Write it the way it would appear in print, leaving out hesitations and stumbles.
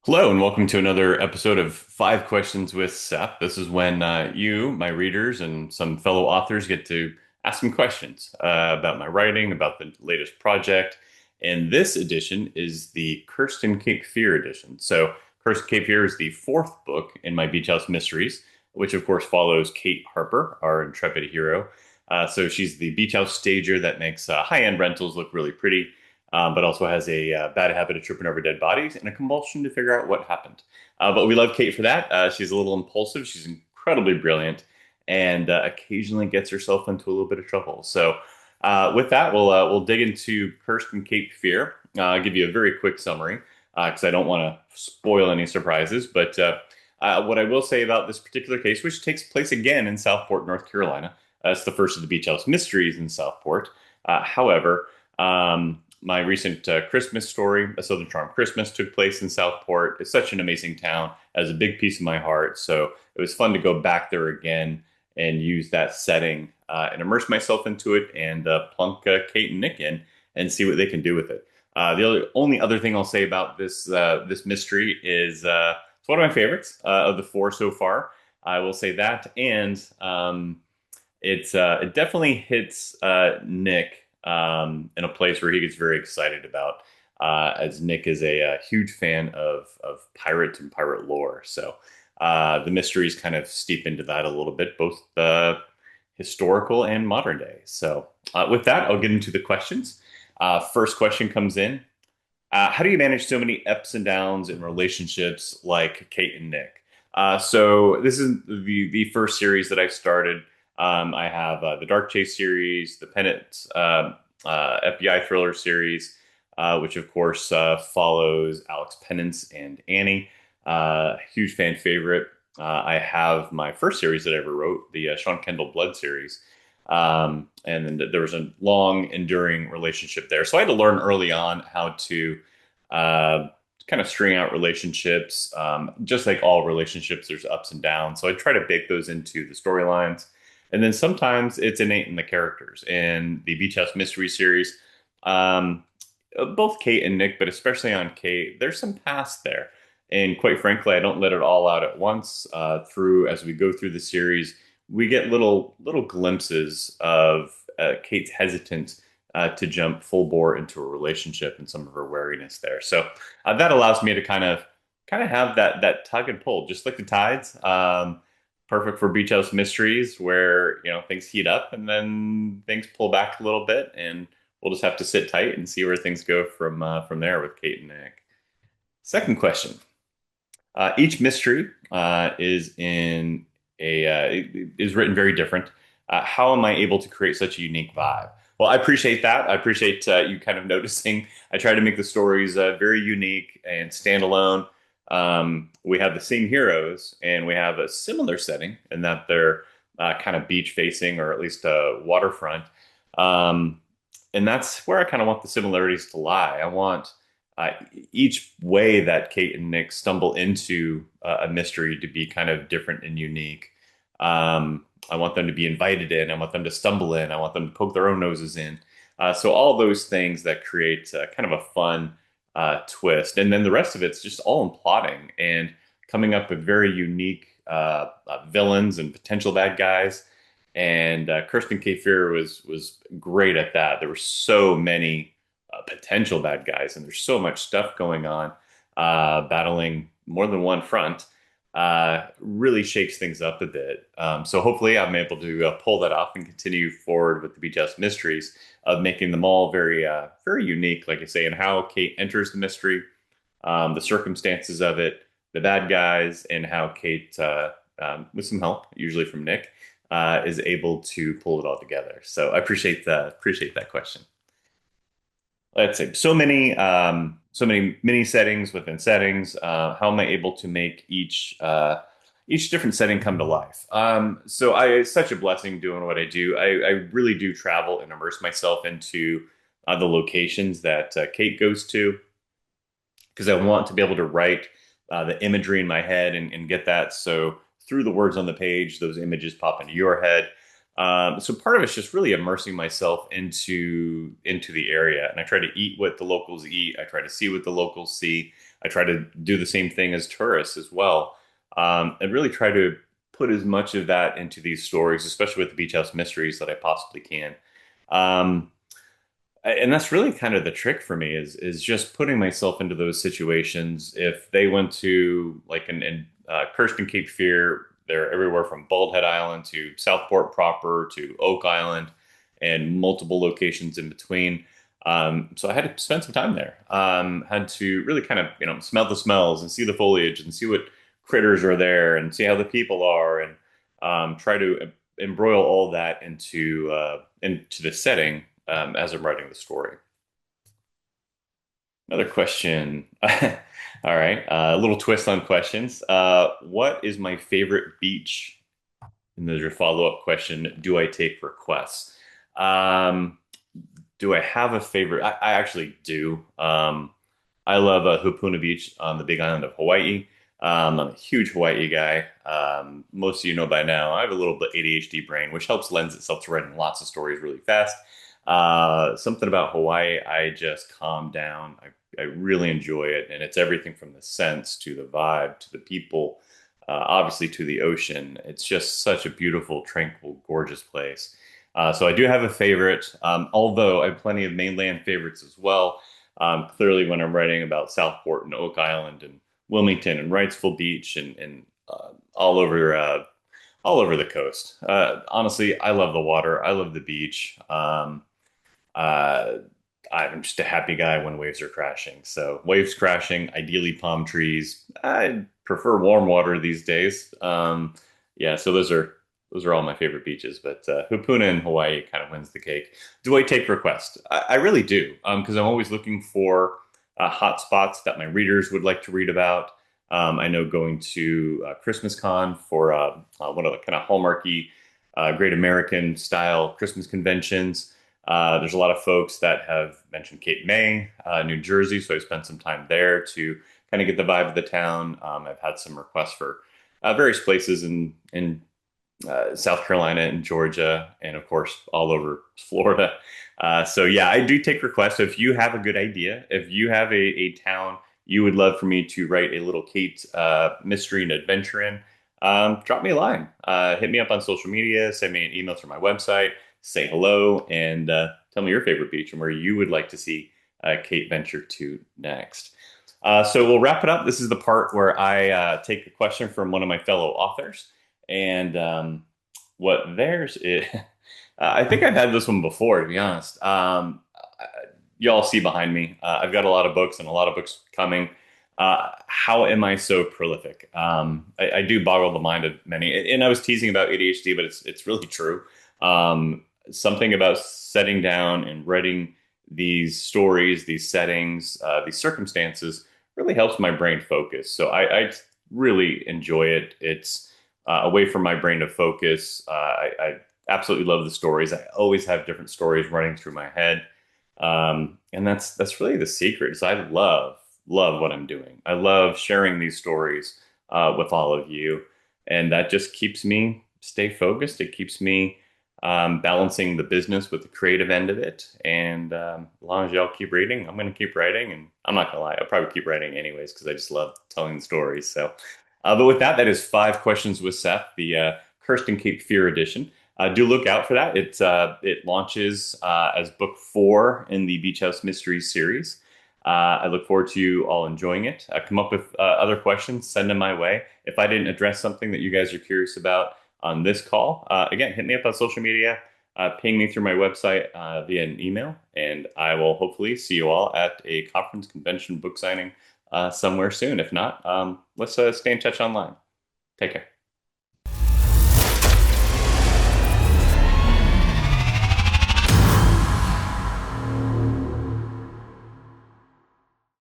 Hello, and welcome to another episode of Five Questions with Seth. This is when you, my readers, and some fellow authors get to ask me questions about my writing, about the latest project. And this edition is the Kirsten Cape Fear edition. So, Kirsten Cape Fear is the fourth book in my Beach House Mysteries, which of course follows Kate Harper, our intrepid hero. So, she's the beach house stager that makes high-end rentals look really pretty, but also has a bad habit of tripping over dead bodies and a compulsion to figure out what happened. But we love Kate for that. She's a little impulsive. She's incredibly brilliant and occasionally gets herself into a little bit of trouble. So, with that, we'll dig into Kirsten Cape Fear. I'll give you a very quick summary because I don't want to spoil any surprises. But what I will say about this particular case, which takes place again in Southport, North Carolina, it's the first of the Beach House Mysteries in Southport. However, my recent Christmas story, A Southern Charm Christmas, took place in Southport. It's such an amazing town. It has a big piece of my heart. So it was fun to go back there again and use that setting and immerse myself into it and plunk Kate and Nick in and see what they can do with it. Only other thing I'll say about this mystery is it's one of my favorites of the four so far. I will say that, and it definitely hits Nick in a place where he gets very excited about, as Nick is a huge fan of pirate and pirate lore. So the mysteries kind of steep into that a little bit, both historical and modern day. So with that, I'll get into the questions. First question comes in. How do you manage so many ups and downs in relationships like Kate and Nick? So this is the first series that I've started. I have the Dark Chase series, the Pennant FBI thriller series, which of course follows Alex Pennance and Annie. Huge fan favorite. I have my first series that I ever wrote, the Sean Kendall Blood series. And then there was a long, enduring relationship there. So I had to learn early on how to uh, kind of string out relationships. Just like all relationships, there's ups and downs. So I try to bake those into the storylines. And then sometimes it's innate in the characters. In the Beach House Mystery series, um, both Kate and Nick, but especially on Kate, there's some past there. And quite frankly, I don't let it all out at once. Through as we go through the series, we get little glimpses of Kate's hesitance to jump full bore into a relationship and some of her wariness there. So that allows me to kind of have that tug and pull, just like the tides. Perfect for Beach House Mysteries, where things heat up and then things pull back a little bit, and we'll just have to sit tight and see where things go from there with Kate and Nick. Second question. Each mystery is written very different. How am I able to create such a unique vibe? Well, I appreciate that. I appreciate you kind of noticing. I try to make the stories very unique and standalone. We have the same heroes, and we have a similar setting in that they're kind of beach facing, or at least waterfront. Um, and that's where I kind of want the similarities to lie. I want uh, each way that Kate and Nick stumble into a mystery to be kind of different and unique. I want them to be invited in. I want them to stumble in. I want them to poke their own noses in. So all those things that create kind of a fun twist, and then the rest of it's just all in plotting and coming up with very unique villains and potential bad guys. And Kirsten K. Fear was great at that. There were so many potential bad guys, and there's so much stuff going on, battling more than one front. Really shakes things up a bit. So hopefully, I'm able to pull that off and continue forward with the Beach House Mysteries of making them all very unique, like I say, and how Kate enters the mystery, the circumstances of it, the bad guys, and how Kate, with some help, usually from Nick, is able to pull it all together. So I appreciate that question. Let's see. So many mini settings within settings. How am I able to make each different setting come to life? So it's such a blessing doing what I do. I really do travel and immerse myself into the locations that Kate goes to, because I want to be able to write the imagery in my head and get that. So through the words on the page, those images pop into your head. So part of it's just really immersing myself into the area, and I try to eat what the locals eat. I try to see what the locals see. I try to do the same thing as tourists as well, and really try to put as much of that into these stories, especially with the Beach House Mysteries, that I possibly can. Um, and that's really kind of the trick for me is just putting myself into those situations. If they went to like in Kirsten Cape Fear, they're everywhere from Bald Head Island to Southport proper to Oak Island and multiple locations in between. So I had to spend some time there. Had to really kind of, smell the smells and see the foliage and see what critters are there and see how the people are and try to embroil all that into the setting as I'm writing the story. Another question. All right, a little twist on questions. What is my favorite beach? And there's your follow-up question. Do I take requests? Um, do I have a favorite? I actually do. I love Hupuna Beach on the Big Island of Hawaii. I'm a huge Hawaii guy. Most of you know by now, I have a little bit ADHD brain, which helps lends itself to writing lots of stories really fast. Something about Hawaii, I just calm down. I really enjoy it, and it's everything from the scents to the vibe to the people, obviously to the ocean. It's just such a beautiful, tranquil, gorgeous place. So I do have a favorite, although I have plenty of mainland favorites as well. Clearly, when I'm writing about Southport and Oak Island and Wilmington and Wrightsville Beach and all over the coast. Honestly, I love the water. I love the beach. Uh, I'm just a happy guy when waves are crashing. So waves crashing, ideally palm trees. I prefer warm water these days. Yeah, so those are all my favorite beaches. But Hupuna in Hawaii kind of wins the cake. Do I take requests? I really do, because I'm always looking for hot spots that my readers would like to read about. I know going to Christmas Con for one of the kind of hallmarky Great American style Christmas conventions. There's a lot of folks that have mentioned Cape May, New Jersey, so I spent some time there to kind of get the vibe of the town. I've had some requests for various places in South Carolina and Georgia, and of course all over Florida. So yeah, I do take requests. If you have a good idea, if you have a town you would love for me to write a little Kate mystery and adventure in, drop me a line. Hit me up on social media, send me an email through my website, say hello, and tell me your favorite beach and where you would like to see Kate venture to next. So we'll wrap it up. This is the part where I take a question from one of my fellow authors. And what theirs is, I think I've had this one before, to be honest. Y'all see behind me, I've got a lot of books and a lot of books coming. How am I so prolific? I do boggle the mind of many, and I was teasing about ADHD, but it's really true. Something about setting down and writing these stories, these settings, these circumstances really helps my brain focus. So I really enjoy it. It's a way for my brain to focus. I absolutely love the stories. I always have different stories running through my head. And that's really the secret is I love what I'm doing. I love sharing these stories with all of you, and that just keeps me stay focused. It keeps me balancing the business with the creative end of it. And as long as y'all keep reading, I'm going to keep writing. And I'm not gonna lie, I'll probably keep writing anyways because I just love telling the stories. So, but with that, that is five questions with Seth, the Kirsten Cape Fear edition. Do look out for that. It launches as book 4 in the Beach House Mysteries series. I look forward to you all enjoying it. Come up with other questions, send them my way. If I didn't address something that you guys are curious about on this call, again, hit me up on social media, ping me through my website via an email, and I will hopefully see you all at a conference, convention, book signing somewhere soon. If not, let's stay in touch online. Take care.